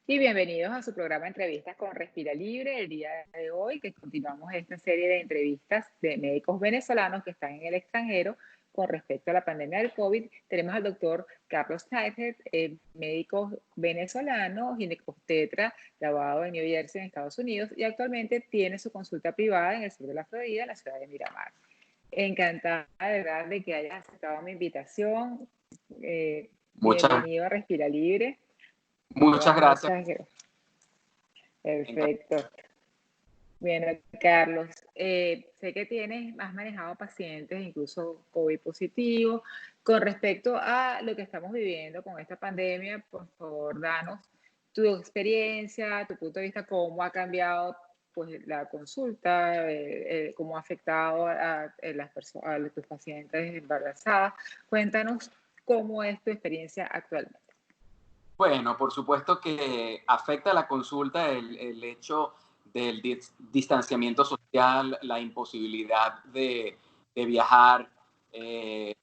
Y bienvenidos a su programa de entrevistas con Respira Libre. El día de hoy, que continuamos esta serie de entrevistas de médicos venezolanos que están en el extranjero con respecto a la pandemia del COVID, tenemos al doctor Carlos Teijer, médico venezolano, ginecobstetra, graduado en New Jersey, en Estados Unidos, y actualmente tiene su consulta privada en el sur de la Florida, en la ciudad de Miramar. Encantada de verdad de que hayas aceptado mi invitación. Muchas, Bienvenido a Respira Libre. muchas gracias. Muchas gracias. Encantado. Perfecto. Bueno, Carlos, sé que has manejado pacientes, incluso COVID positivo. Con respecto a lo que estamos viviendo con esta pandemia, por favor, danos tu experiencia, tu punto de vista, cómo ha cambiado pues, la consulta, cómo ha afectado a tus pacientes embarazadas. Cuéntanos cómo es tu experiencia actualmente. Bueno, por supuesto que afecta la consulta el hecho del distanciamiento social, la imposibilidad de viajar. Eh,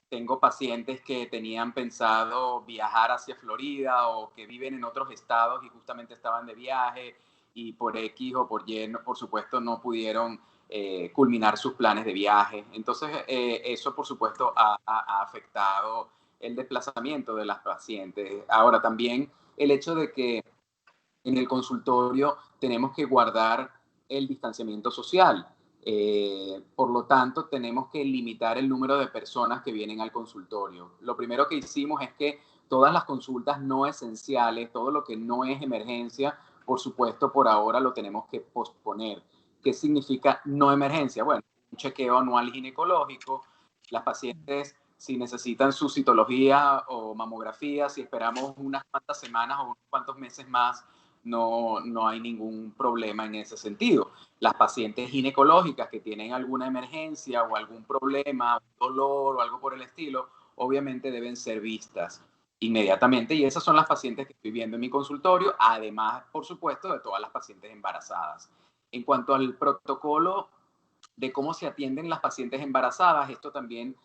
Tengo pacientes que tenían pensado viajar hacia Florida o que viven en otros estados y justamente estaban de viaje y por X o por Y, por supuesto, no pudieron culminar sus planes de viaje. Entonces, eso, por supuesto, ha afectado el desplazamiento de las pacientes. Ahora, también el hecho de que en el consultorio tenemos que guardar el distanciamiento social. Por lo tanto, tenemos que limitar el número de personas que vienen al consultorio. Lo primero que hicimos es que todas las consultas no esenciales, todo lo que no es emergencia, por supuesto, por ahora lo tenemos que posponer. ¿Qué significa no emergencia? Bueno, un chequeo anual ginecológico. Las pacientes, si necesitan su citología o mamografía, si esperamos unas cuantas semanas o unos cuantos meses más, no hay ningún problema en ese sentido. Las pacientes ginecológicas que tienen alguna emergencia o algún problema, un dolor o algo por el estilo, obviamente deben ser vistas inmediatamente, y esas son las pacientes que estoy viendo en mi consultorio, además, por supuesto, de todas las pacientes embarazadas. En cuanto al protocolo de cómo se atienden las pacientes embarazadas, esto también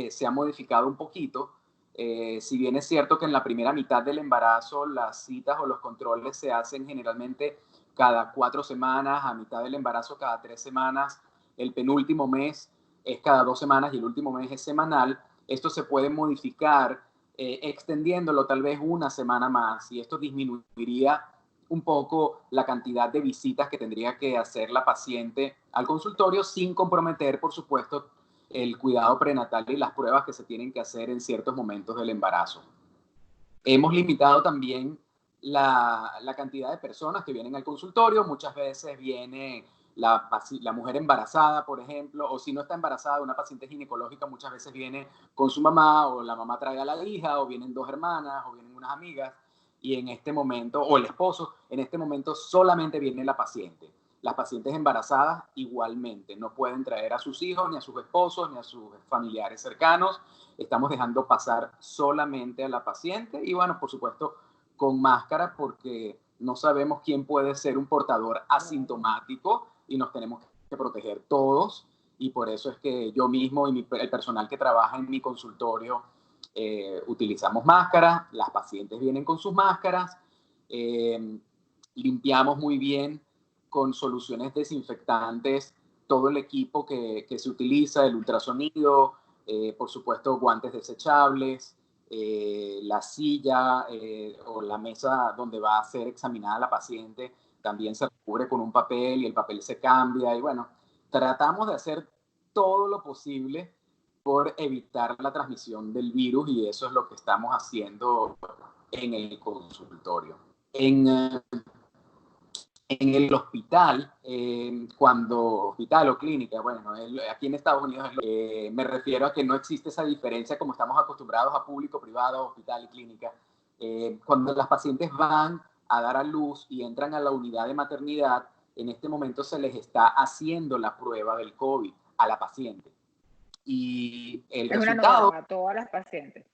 se ha modificado un poquito. Si bien es cierto que en la primera mitad del embarazo las citas o los controles se hacen generalmente cada 4 semanas, a mitad del embarazo cada 3 semanas, el penúltimo mes es cada 2 semanas y el último mes es semanal. Esto se puede modificar extendiéndolo tal vez una semana más, y esto disminuiría un poco la cantidad de visitas que tendría que hacer la paciente al consultorio sin comprometer, por supuesto, el cuidado prenatal y las pruebas que se tienen que hacer en ciertos momentos del embarazo. Hemos limitado también la cantidad de personas que vienen al consultorio. Muchas veces viene la mujer embarazada, por ejemplo, o si no está embarazada, una paciente ginecológica muchas veces viene con su mamá, o la mamá trae a la hija, o vienen 2 hermanas, o vienen unas amigas, y en este momento, o el esposo, en este momento solamente viene la paciente. Las pacientes embarazadas igualmente no pueden traer a sus hijos, ni a sus esposos, ni a sus familiares cercanos. Estamos dejando pasar solamente a la paciente y, bueno, por supuesto, con máscara, porque no sabemos quién puede ser un portador asintomático y nos tenemos que proteger todos, y por eso es que yo mismo y el personal que trabaja en mi consultorio utilizamos máscaras. Las pacientes vienen con sus máscaras, limpiamos muy bien con soluciones desinfectantes todo el equipo que se utiliza, el ultrasonido, por supuesto guantes desechables, la silla o la mesa donde va a ser examinada la paciente también se recubre con un papel y el papel se cambia, y bueno, tratamos de hacer todo lo posible por evitar la transmisión del virus, y eso es lo que estamos haciendo en el consultorio. En el hospital, hospital o clínica, bueno, aquí en Estados Unidos me refiero a que no existe esa diferencia como estamos acostumbrados a público, privado, hospital y clínica. Cuando las pacientes van a dar a luz y entran a la unidad de maternidad, en este momento se les está haciendo la prueba del COVID a la paciente. Y el Es una resultado, norma a todas las pacientes.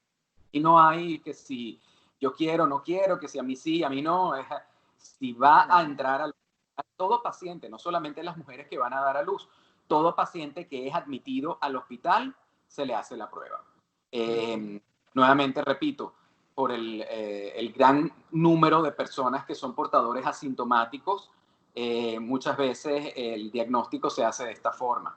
y no hay que si yo quiero, no quiero, que si a mí sí, a mí no, si va a entrar a todo paciente, no solamente las mujeres que van a dar a luz, todo paciente que es admitido al hospital se le hace la prueba. Nuevamente repito, por el gran número de personas que son portadores asintomáticos, muchas veces el diagnóstico se hace de esta forma.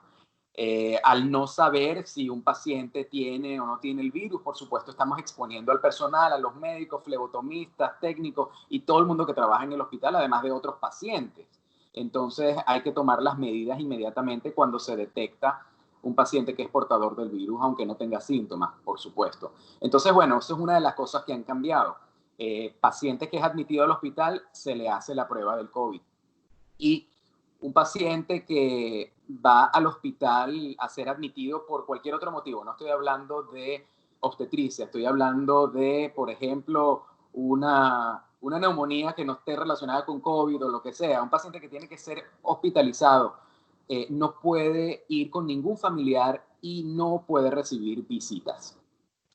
Al no saber si un paciente tiene o no tiene el virus, por supuesto estamos exponiendo al personal, a los médicos, flebotomistas, técnicos y todo el mundo que trabaja en el hospital, además de otros pacientes. Entonces hay que tomar las medidas inmediatamente cuando se detecta un paciente que es portador del virus, aunque no tenga síntomas, por supuesto. Entonces, bueno, eso es una de las cosas que han cambiado. Paciente que es admitido al hospital, se le hace la prueba del COVID. Y un paciente que va al hospital a ser admitido por cualquier otro motivo, no estoy hablando de obstetricia, estoy hablando de, por ejemplo, una neumonía que no esté relacionada con COVID o lo que sea, un paciente que tiene que ser hospitalizado, no puede ir con ningún familiar y no puede recibir visitas.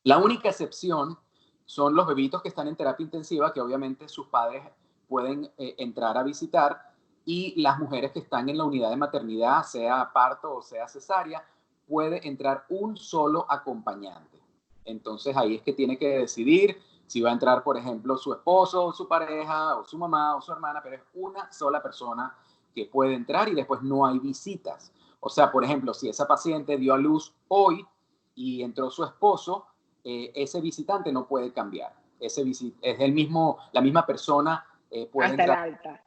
La única excepción son los bebitos que están en terapia intensiva, que obviamente sus padres pueden entrar a visitar, y las mujeres que están en la unidad de maternidad, sea parto o sea cesárea, puede entrar un solo acompañante. Entonces ahí es que tiene que decidir si va a entrar, por ejemplo, su esposo o su pareja o su mamá o su hermana, pero es una sola persona que puede entrar y después no hay visitas. O sea, por ejemplo, si esa paciente dio a luz hoy y entró su esposo, ese visitante no puede cambiar. Es la misma persona, puede Hasta el entrar alta.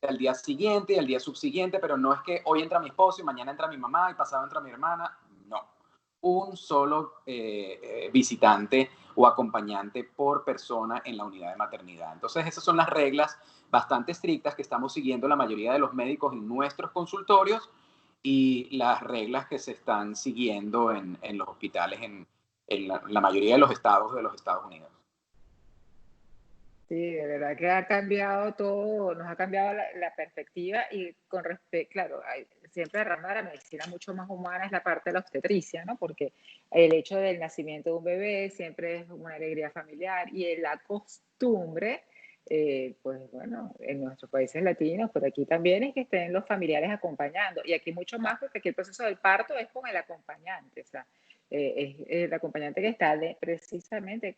al día siguiente, al día subsiguiente, pero no es que hoy entra mi esposo y mañana entra mi mamá y pasado entra mi hermana. No. Un solo visitante o acompañante por persona en la unidad de maternidad. Entonces, esas son las reglas bastante estrictas que estamos siguiendo la mayoría de los médicos en nuestros consultorios y las reglas que se están siguiendo en los hospitales en la mayoría de los estados de los Estados Unidos. Sí, de verdad que ha cambiado todo, nos ha cambiado la perspectiva y con respecto, claro, siempre la rama de la medicina mucho más humana es la parte de la obstetricia, ¿no? Porque el hecho del nacimiento de un bebé siempre es una alegría familiar y en la costumbre, pues bueno, en nuestros países latinos, pero aquí también es que estén los familiares acompañando y aquí mucho más porque aquí el proceso del parto es con el acompañante, o sea, es el acompañante que está precisamente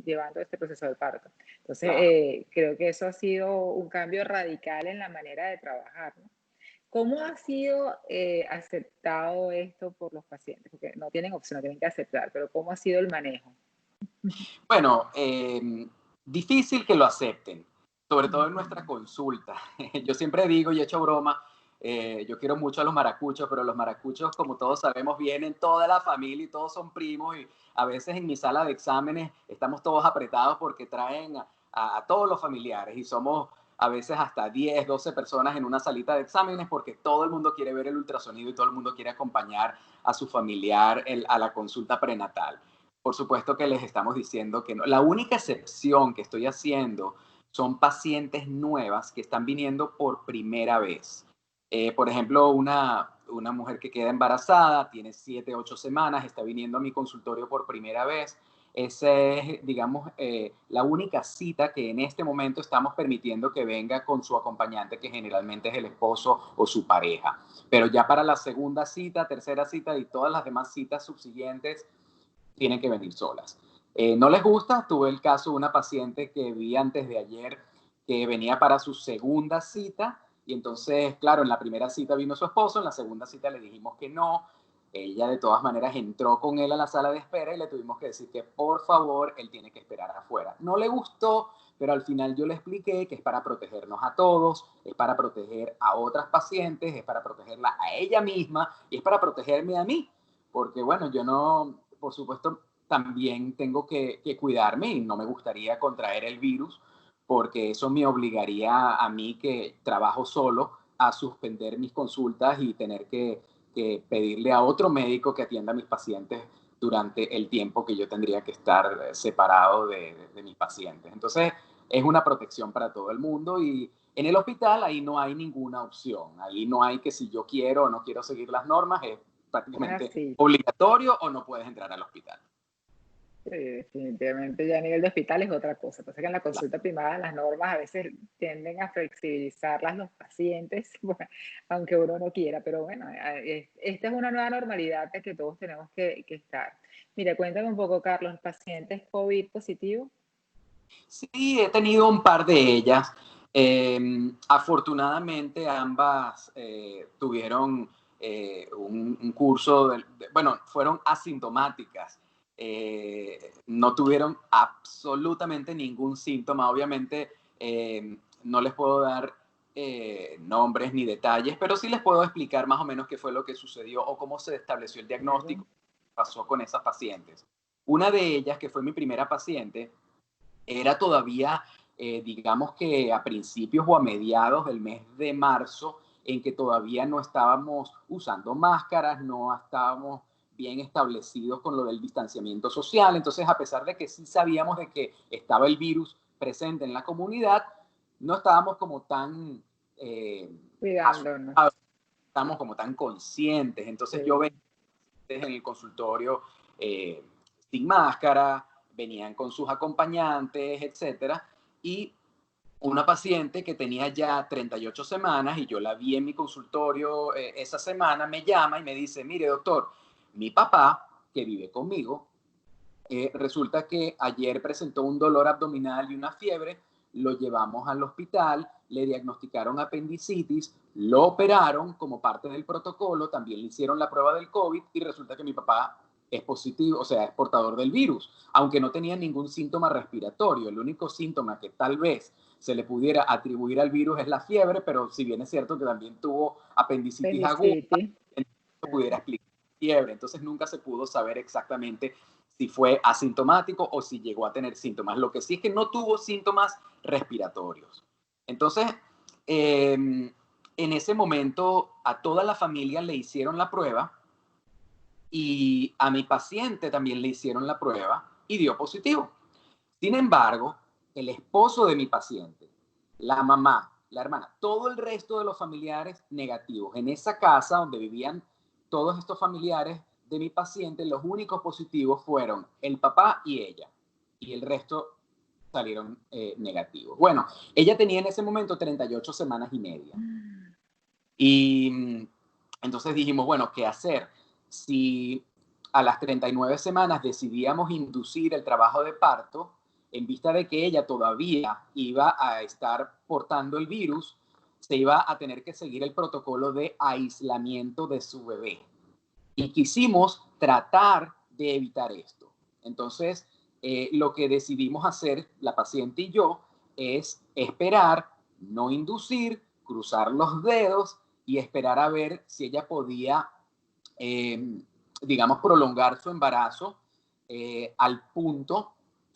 llevando este proceso del parto. Entonces, Claro. creo que eso ha sido un cambio radical en la manera de trabajar, ¿no? ¿Cómo ha sido aceptado esto por los pacientes? Porque no tienen opción, tienen que aceptar, pero ¿cómo ha sido el manejo? Bueno, difícil que lo acepten, sobre todo en nuestra consulta. Yo siempre digo y he hecho broma, yo quiero mucho a los maracuchos, pero los maracuchos, como todos sabemos, vienen toda la familia y todos son primos y a veces en mi sala de exámenes estamos todos apretados porque traen a todos los familiares y somos a veces hasta 10, 12 personas en una salita de exámenes porque todo el mundo quiere ver el ultrasonido y todo el mundo quiere acompañar a su familiar a la consulta prenatal. Por supuesto que les estamos diciendo que no. La única excepción que estoy haciendo son pacientes nuevas que están viniendo por primera vez. Por ejemplo, una mujer que queda embarazada, tiene 7, 8 semanas, está viniendo a mi consultorio por primera vez. Esa es, digamos, la única cita que en este momento estamos permitiendo que venga con su acompañante, que generalmente es el esposo o su pareja. Pero ya para la segunda cita, tercera cita y todas las demás citas subsiguientes, tienen que venir solas. No les gusta, tuve el caso de una paciente que vi antes de ayer que venía para su segunda cita y entonces, claro, en la primera cita vino su esposo, en la segunda cita le dijimos que no, ella de todas maneras entró con él a la sala de espera y le tuvimos que decir que por favor él tiene que esperar afuera. No le gustó, pero al final yo le expliqué que es para protegernos a todos, es para proteger a otras pacientes, es para protegerla a ella misma y es para protegerme a mí, porque bueno, yo no, por supuesto, también tengo que cuidarme y no me gustaría contraer el virus porque eso me obligaría a mí que trabajo solo a suspender mis consultas y tener que pedirle a otro médico que atienda a mis pacientes durante el tiempo que yo tendría que estar separado de mis pacientes. Entonces, es una protección para todo el mundo y en el hospital ahí no hay ninguna opción. Ahí no hay que si yo quiero o no quiero seguir las normas, es Es prácticamente así. obligatorio o no puedes entrar al hospital. Sí, definitivamente ya a nivel de hospital es otra cosa. Pasa que en la Claro. consulta privada las normas a veces tienden a flexibilizarlas los pacientes, bueno, aunque uno no quiera, pero bueno, esta es una nueva normalidad de que todos tenemos que estar. Mira, cuéntame un poco, Carlos, ¿pacientes COVID positivo? Sí, he tenido un par de ellas. Afortunadamente ambas tuvieron un curso, bueno, fueron asintomáticas. No tuvieron absolutamente ningún síntoma. Obviamente no les puedo dar nombres ni detalles, pero sí les puedo explicar más o menos qué fue lo que sucedió o cómo se estableció el diagnóstico, Claro. qué pasó con esas pacientes. Una de ellas, que fue mi primera paciente, era todavía, digamos que a principios o a mediados del mes de marzo, en que todavía no estábamos usando máscaras, no estábamos bien establecidos con lo del distanciamiento social. Entonces, a pesar de que sí sabíamos de que estaba el virus presente en la comunidad, no estábamos como tan Cuidándonos. asustados, estábamos como tan conscientes. Entonces, yo veía Sí. en el consultorio eh, sin máscara, venían con sus acompañantes, etcétera, y una paciente que tenía ya 38 semanas y yo la vi en mi consultorio esa semana, me llama y me dice, mire doctor, mi papá, que vive conmigo, resulta que ayer presentó un dolor abdominal y una fiebre, lo llevamos al hospital, le diagnosticaron apendicitis, lo operaron como parte del protocolo, también le hicieron la prueba del COVID y resulta que mi papá es positivo, o sea, es portador del virus, aunque no tenía ningún síntoma respiratorio. El único síntoma que tal vez se le pudiera atribuir al virus es la fiebre, pero si bien es cierto que también tuvo apendicitis aguda, Apendicitis. no pudiera explicar fiebre. Entonces nunca se pudo saber exactamente si fue asintomático o si llegó a tener síntomas. Lo que sí es que no tuvo síntomas respiratorios. Entonces, en ese momento a toda la familia le hicieron la prueba y a mi paciente también le hicieron la prueba y dio positivo. Sin embargo, el esposo de mi paciente, la mamá, la hermana, todo el resto de los familiares negativos. En esa casa donde vivían todos estos familiares de mi paciente, los únicos positivos fueron el papá y ella. Y el resto salieron negativos. Bueno, ella tenía en ese momento 38 semanas y media. Y entonces dijimos, bueno, ¿qué hacer? Si a las 39 semanas decidíamos inducir el trabajo de parto, en vista de que ella todavía iba a estar portando el virus, se iba a tener que seguir el protocolo de aislamiento de su bebé. Y quisimos tratar de evitar esto. Entonces, lo que decidimos hacer, la paciente y yo, es esperar, no inducir, cruzar los dedos y esperar a ver si ella podía, eh, digamos, prolongar su embarazo al punto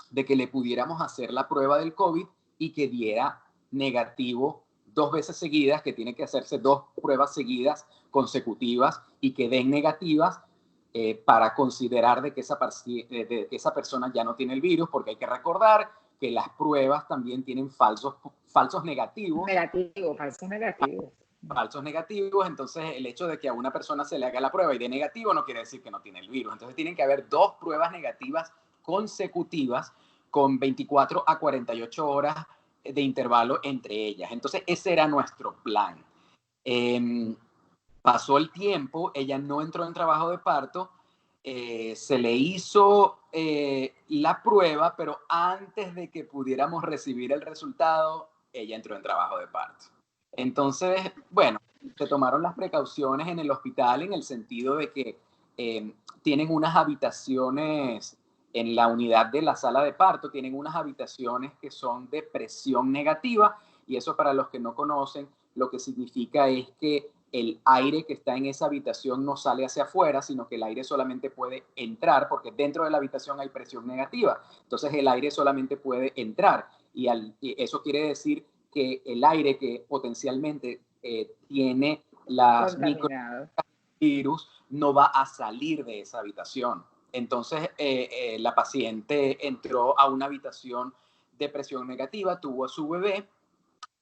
de que le pudiéramos hacer la prueba del COVID y que diera negativo 2 veces seguidas, que tiene que hacerse 2 pruebas seguidas consecutivas y que den negativas para considerar de que esa persona ya no tiene el virus, porque hay que recordar que las pruebas también tienen falsos negativos, Negativo, falsos negativos. falsos negativos. Entonces el hecho de que a una persona se le haga la prueba y de negativo no quiere decir que no tiene el virus. Entonces tienen que haber 2 pruebas negativas consecutivas con 24 a 48 horas de intervalo entre ellas. Entonces ese era nuestro plan. Eh, Pasó el tiempo, ella no entró en trabajo de parto, se le hizo la prueba, pero antes de que pudiéramos recibir el resultado, ella entró en trabajo de parto. Entonces, bueno, se tomaron las precauciones en el hospital en el sentido de que tienen unas habitaciones en la unidad de la sala de parto, tienen unas habitaciones que son de presión negativa y eso para los que no conocen, lo que significa es que el aire que está en esa habitación no sale hacia afuera, sino que el aire solamente puede entrar, porque dentro de la habitación hay presión negativa. Entonces el aire solamente puede entrar y eso quiere decir que el aire que potencialmente tiene las Contaminados. microvirus no va a salir de esa habitación. Entonces la paciente entró a una habitación de presión negativa, tuvo a su bebé,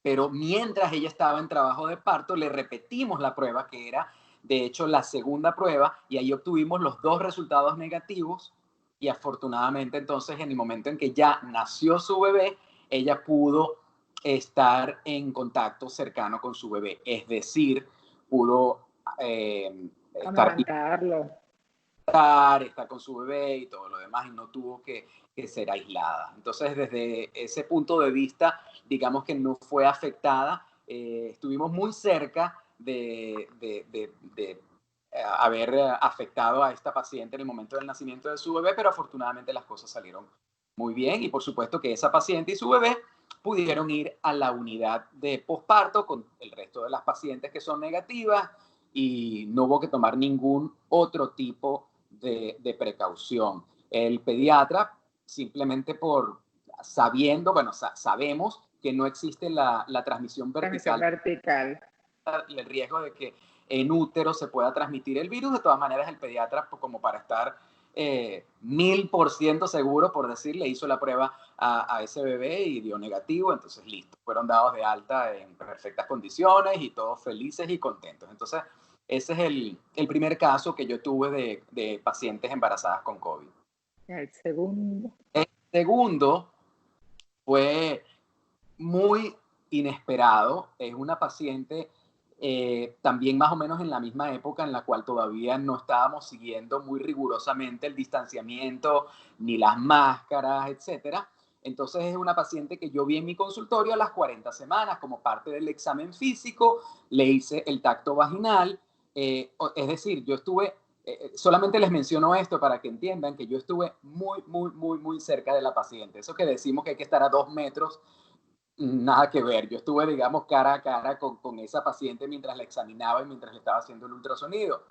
pero mientras ella estaba en trabajo de parto, le repetimos la prueba, que era de hecho la segunda prueba, y ahí obtuvimos los 2 resultados negativos, y afortunadamente entonces en el momento en que ya nació su bebé, ella pudo estar en contacto cercano con su bebé, es decir, pudo estar Amamantarlo. estar con su bebé y todo lo demás, y no tuvo que que ser aislada. Entonces, desde ese punto de vista, digamos que no fue afectada. Estuvimos muy cerca de haber afectado a esta paciente en el momento del nacimiento de su bebé, pero afortunadamente las cosas salieron muy bien y por supuesto que esa paciente y su bebé pudieron ir a la unidad de posparto con el resto de las pacientes que son negativas y no hubo que tomar ningún otro tipo de precaución. El pediatra, simplemente por sabiendo, bueno, sabemos que no existe la transmisión Transmisión vertical vertical. y el riesgo de que en útero se pueda transmitir el virus. De todas maneras, el pediatra, como para estar 1000% seguro, por decirle, hizo la prueba a ese bebé y dio negativo. Entonces, listo, fueron dados de alta en perfectas condiciones y todos felices y contentos. Entonces, ese es el primer caso que yo tuve de pacientes embarazadas con COVID. El segundo. El segundo fue muy inesperado. Es una paciente también más o menos en la misma época en la cual todavía no estábamos siguiendo muy rigurosamente el distanciamiento, ni las máscaras, etcétera. Entonces es una paciente que yo vi en mi consultorio a las 40 semanas como parte del examen físico, le hice el tacto vaginal, es decir, yo estuve, solamente les menciono esto para que entiendan que yo estuve muy cerca de la paciente. Eso que decimos que hay que estar a 2 metros, nada que ver. Yo estuve, digamos, cara a cara con esa paciente mientras la examinaba y mientras le estaba haciendo el ultrasonido.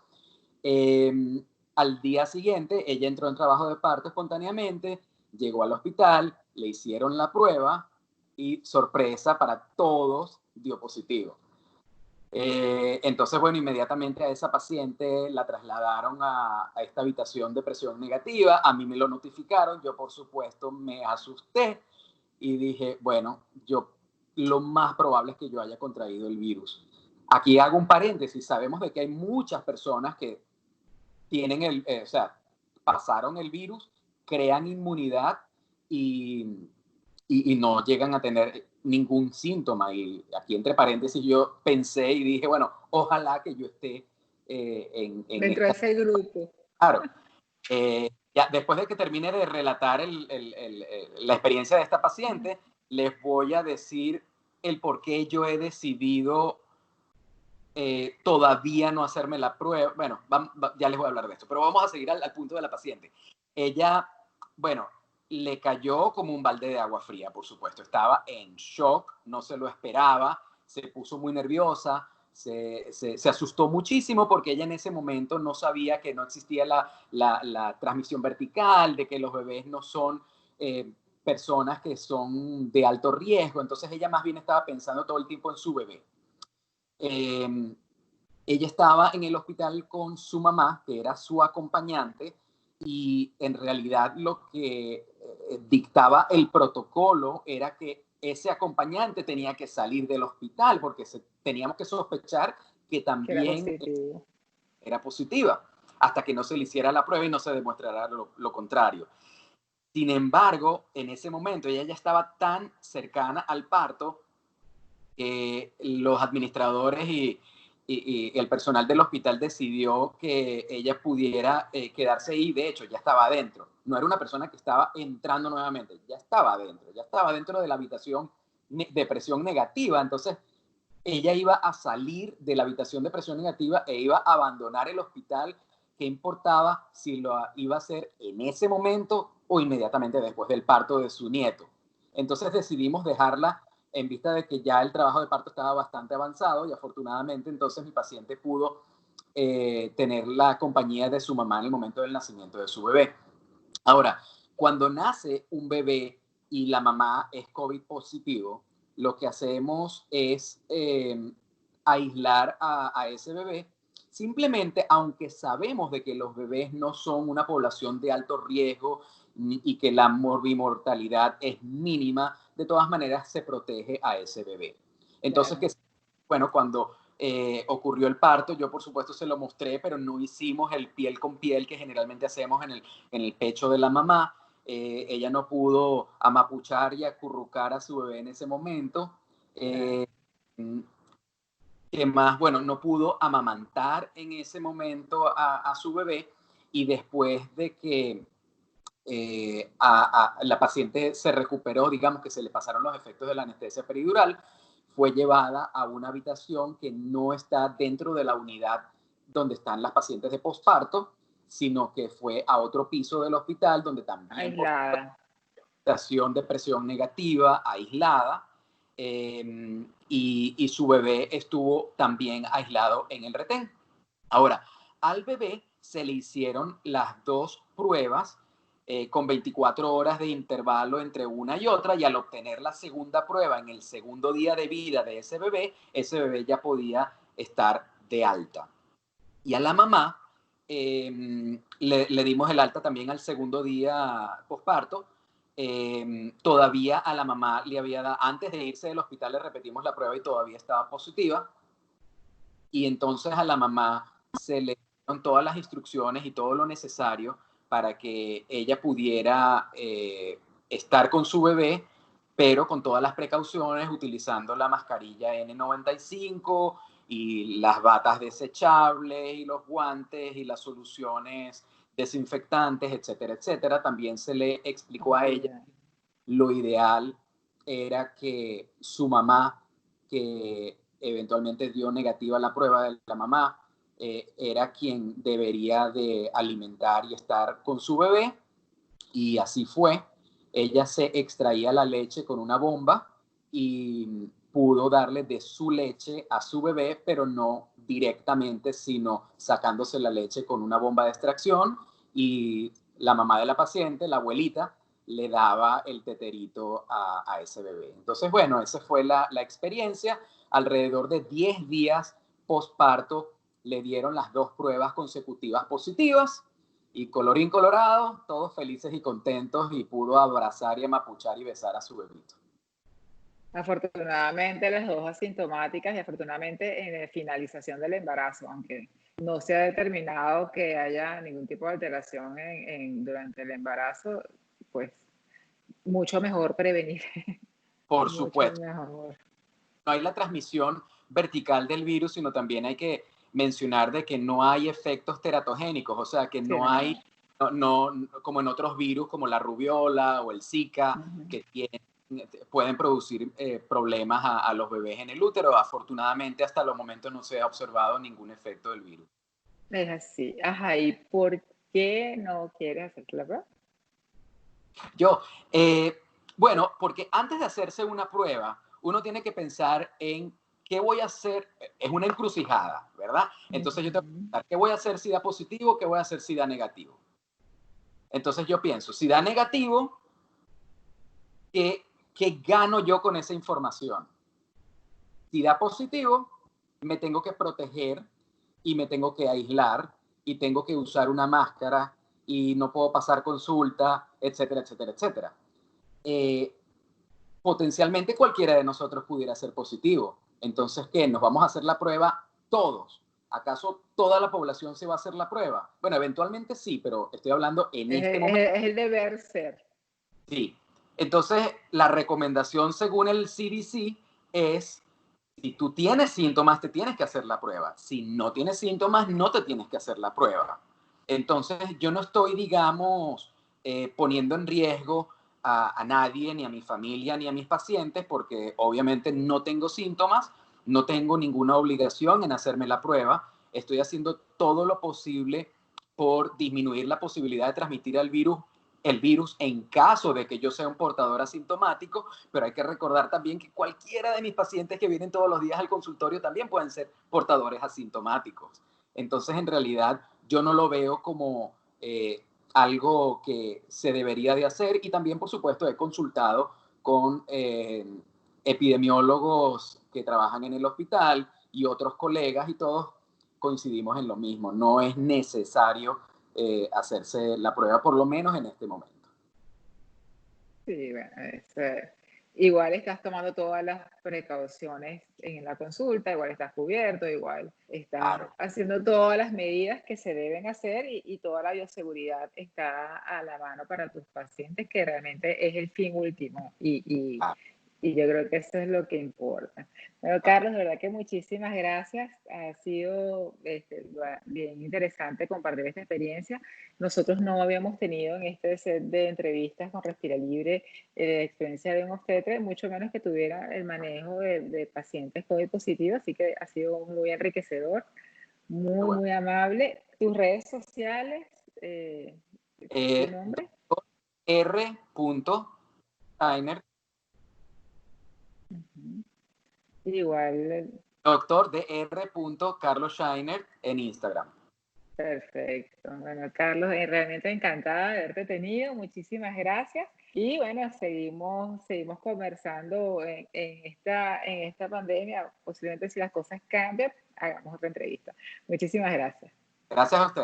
Al día siguiente, ella entró en trabajo de parto espontáneamente, llegó al hospital, le hicieron la prueba y, sorpresa para todos, dio positivo. Entonces, bueno, inmediatamente a esa paciente la trasladaron a esta habitación de presión negativa. A mí me lo notificaron. Yo, por supuesto, me asusté y dije, bueno, lo más probable es que yo haya contraído el virus. Aquí hago un paréntesis. Sabemos de que hay muchas personas que tienen o sea, pasaron el virus, crean inmunidad y no llegan a tener ningún síntoma. Y aquí, entre paréntesis, yo pensé y dije, bueno, ojalá que yo esté dentro de ese grupo. Claro. Ya, después de que termine de relatar la experiencia de esta paciente, les voy a decir el por qué yo he decidido todavía no hacerme la prueba. Bueno, ya les voy a hablar de esto, pero vamos a seguir al punto de la paciente. Ella, bueno, le cayó como un balde de agua fría, por supuesto. Estaba en shock, no se lo esperaba, se puso muy nerviosa, se asustó muchísimo porque ella en ese momento no sabía que no existía la transmisión vertical, de que los bebés no son personas que son de alto riesgo. Entonces ella más bien estaba pensando todo el tiempo en su bebé. Ella estaba en el hospital con su mamá, que era su acompañante, y en realidad lo que dictaba el protocolo era que ese acompañante tenía que salir del hospital porque teníamos que sospechar que también era positiva, hasta que no se le hiciera la prueba y no se demostrara lo contrario. Sin embargo, en ese momento ella ya estaba tan cercana al parto que los administradores y el personal del hospital decidió que ella pudiera quedarse ahí. De hecho, ya estaba adentro. No era una persona que estaba entrando nuevamente, ya estaba dentro de la habitación de presión negativa. Entonces, ella iba a salir de la habitación de presión negativa e iba a abandonar el hospital. ¿Qué importaba si lo iba a hacer en ese momento o inmediatamente después del parto de su nieto? Entonces decidimos dejarla en vista de que ya el trabajo de parto estaba bastante avanzado y afortunadamente entonces mi paciente pudo tener la compañía de su mamá en el momento del nacimiento de su bebé. Ahora, cuando nace un bebé y la mamá es COVID positivo, lo que hacemos es aislar a ese bebé. Simplemente, aunque sabemos de que los bebés no son una población de alto riesgo y que la morbimortalidad es mínima, de todas maneras se protege a ese bebé. Entonces, claro, bueno, cuando ocurrió el parto, yo por supuesto se lo mostré, pero no hicimos el piel con piel que generalmente hacemos en el pecho de la mamá. Ella no pudo amapuchar y acurrucar a su bebé en ese momento. ¿Qué más? Bueno, no pudo amamantar en ese momento a su bebé y después de que la paciente se recuperó, digamos que se le pasaron los efectos de la anestesia peridural, fue llevada a una habitación que no está dentro de la unidad donde están las pacientes de posparto, sino que fue a otro piso del hospital donde también Aislada. situación de presión negativa, aislada, y su bebé estuvo también aislado en el retén. Ahora, al bebé se le hicieron las dos pruebas con 24 horas de intervalo entre una y otra, y al obtener la segunda prueba en el segundo día de vida de ese bebé ya podía estar de alta. Y a la mamá le dimos el alta también al segundo día posparto. Todavía a la mamá le había dado, antes de irse del hospital le repetimos la prueba y todavía estaba positiva. Y entonces a la mamá se le dieron todas las instrucciones y todo lo necesario para que ella pudiera estar con su bebé, pero con todas las precauciones, utilizando la mascarilla N95 y las batas desechables y los guantes y las soluciones desinfectantes, etcétera, etcétera. También se le explicó a ella lo ideal era que su mamá, que eventualmente dio negativa a la prueba de la mamá, era quien debería de alimentar y estar con su bebé, y así fue. Ella se extraía la leche con una bomba y pudo darle de su leche a su bebé, pero no directamente, sino sacándose la leche con una bomba de extracción, y la mamá de la paciente, la abuelita, le daba el teterito a ese bebé. Entonces, bueno, esa fue la experiencia. Alrededor de 10 días posparto le dieron las dos pruebas consecutivas positivas, y colorín colorado, todos felices y contentos, y pudo abrazar y amapuchar y besar a su bebito. Afortunadamente las dos asintomáticas y afortunadamente en la finalización del embarazo, aunque no se ha determinado que haya ningún tipo de alteración durante el embarazo, pues mucho mejor prevenir. Por Mucho supuesto, mejor. no hay la transmisión vertical del virus, sino también hay que mencionar de que no hay efectos teratogénicos, o sea, que Sí, no hay, no. como en otros virus como la rubiola o el Zika, Ujú. que pueden producir problemas a los bebés en el útero. Afortunadamente, hasta los momentos no se ha observado ningún efecto del virus. Es así. Ajá, ¿y por qué no quieres hacerte la prueba? Yo, eh, bueno, porque antes de hacerse una prueba, uno tiene que pensar en qué voy a hacer. Es una encrucijada, ¿verdad? Entonces yo tengo que Ujú. pensar, ¿qué voy a hacer si da positivo? ¿Qué voy a hacer si da negativo? Entonces yo pienso, si da negativo, ¿qué gano yo con esa información? Si da positivo, me tengo que proteger y me tengo que aislar y tengo que usar una máscara y no puedo pasar consulta, etcétera, etcétera, etcétera. Eh, Potencialmente cualquiera de nosotros pudiera ser positivo. Entonces, ¿qué? ¿Nos vamos a hacer la prueba todos? ¿Acaso toda la población se va a hacer la prueba? Bueno, eventualmente sí, pero estoy hablando en este momento. Es el deber ser. Sí. Entonces, la recomendación según el CDC es, si tú tienes síntomas, te tienes que hacer la prueba. Si no tienes síntomas, no te tienes que hacer la prueba. Entonces, yo no estoy, digamos, poniendo en riesgo a nadie, ni a mi familia, ni a mis pacientes, porque obviamente no tengo síntomas, no tengo ninguna obligación en hacerme la prueba. Estoy haciendo todo lo posible por disminuir la posibilidad de transmitir el virus en caso de que yo sea un portador asintomático, pero hay que recordar también que cualquiera de mis pacientes que vienen todos los días al consultorio también pueden ser portadores asintomáticos. Entonces, en realidad, yo no lo veo como algo que se debería de hacer, y también, por supuesto, he consultado con epidemiólogos que trabajan en el hospital y otros colegas, y todos coincidimos en lo mismo. No es necesario hacerse la prueba, por lo menos en este momento. Sí, bueno, igual estás tomando todas las precauciones en la consulta, igual estás cubierto, igual estás Claro, haciendo todas las medidas que se deben hacer y toda la bioseguridad está a la mano para tus pacientes, que realmente es el fin último. claro. Y yo creo que eso es lo que importa. Bueno, Carlos, de verdad que muchísimas gracias. Ha sido bien interesante compartir esta experiencia. Nosotros no habíamos tenido en este set de entrevistas con Respira Libre experiencia de un obstetra, mucho menos que tuviera el manejo de pacientes COVID positivos, así que ha sido muy enriquecedor, muy amable. ¿Tus redes sociales? ¿Tu nombre? R. Scheiner. Igual, Doctor Dr. Carlos Scheiner en Instagram. perfecto. Bueno, Carlos, realmente encantada de haberte tenido. Muchísimas gracias. Y bueno, seguimos conversando en esta pandemia. Posiblemente si las cosas cambian, hagamos otra entrevista. Muchísimas gracias. Gracias a ustedes.